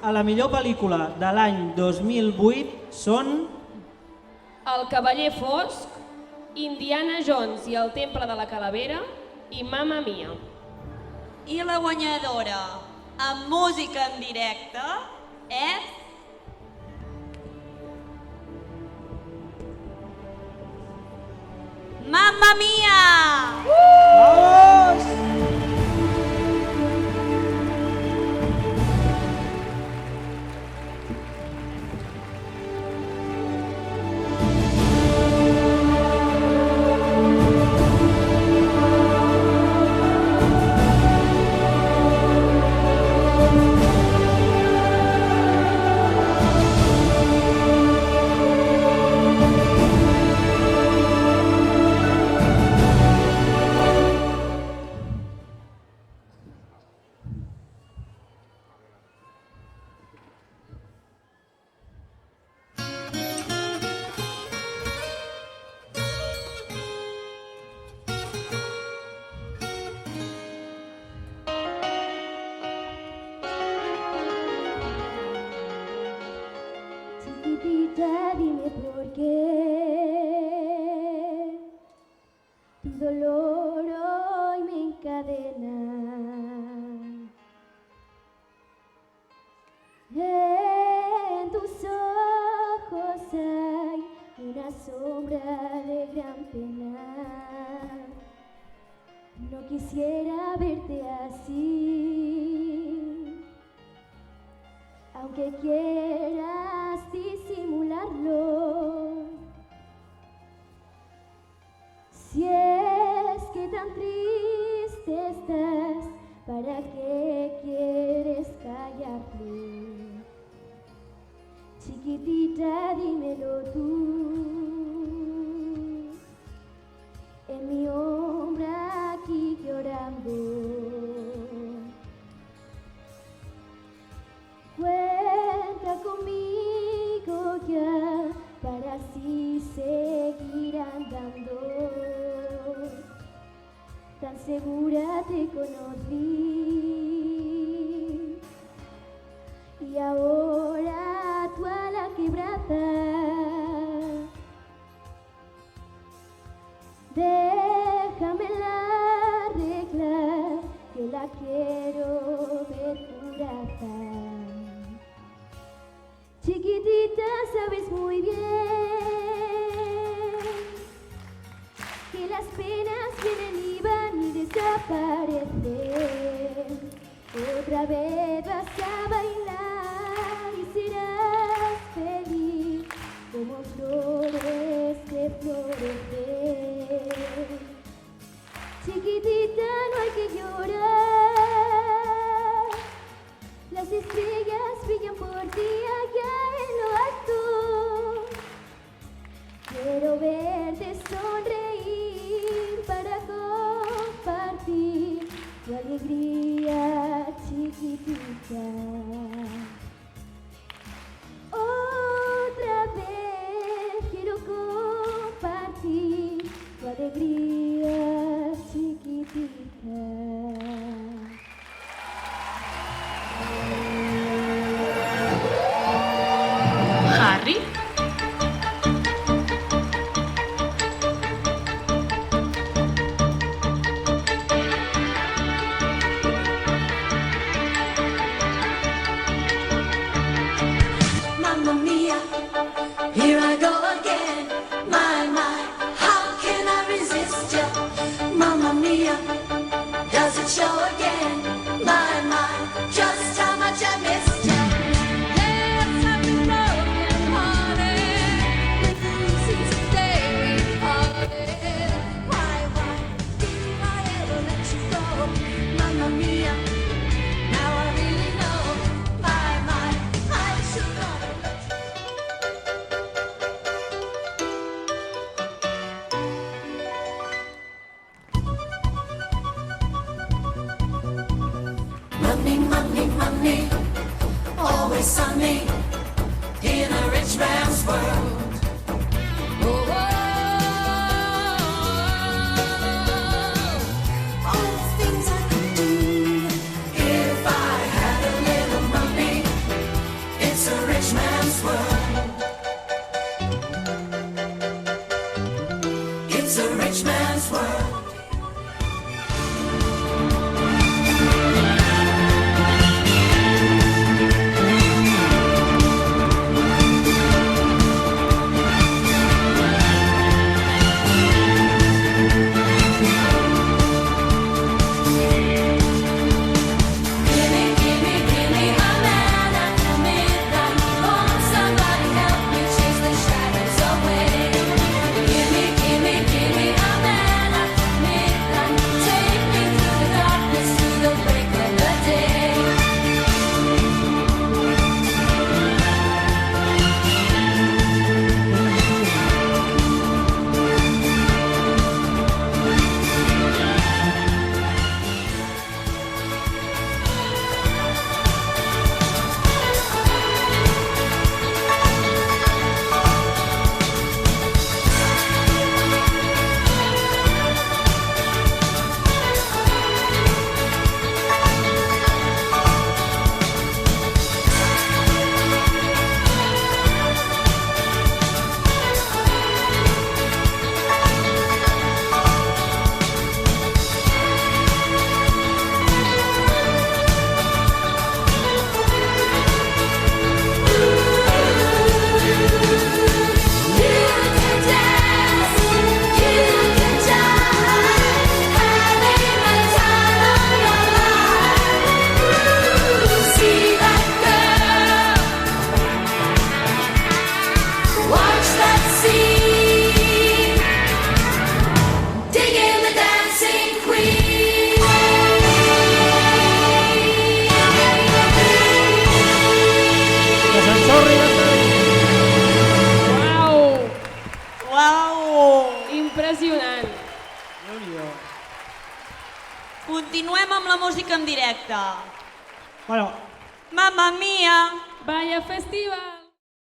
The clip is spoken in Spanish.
a la millor pel·lícula de l'any 2008 són... El cavaller fosc, Indiana Jones i el temple de la calavera i Mamma Mia. I la guanyadora amb música en directe és... Mamma Mia! Vamos! Chiquitita, dime por qué tu dolor hoy me encadena. En tus ojos hay una sombra de gran pena. No quisiera verte así, aunque quieras disimularlo. Si es que tan triste estás, ¿para qué quieres callarlo? Chiquitita, dímelo tú. En mi hombro aquí llorando. Cuenta conmigo ya para así seguir andando. Tan segura te conocí y ahora tú a la quebrada. Déjamela arreglar, que la quiero ver curada. Chiquitita, sabes muy bien que las penas vienen y van y desaparecen. Otra vez vas a bailar y serás feliz como flores que florecen. Chiquitita, no hay que llorar, las estrellas brillan por ti allá en lo alto. Quiero verte sonreír para compartir tu alegría, chiquitita. Otra vez quiero compartir tu alegría, chiquitita. Harry? Mamma mia, here I go again. My, how can I resist you? Mamma mia, does it show again? My, just how much I missed you. Yes, I've been broken hearted since the day we parted. Why didn't I ever let you go? Mamma mia, now I really know. My, I should not have let you. Money, always sunny in a rich man's world. Oh, all the things I could do if I had a little money. Impressionant. Déu-n'hi-do. Continuem amb la música en directe. Bueno, Mamma mia! Vaya festival!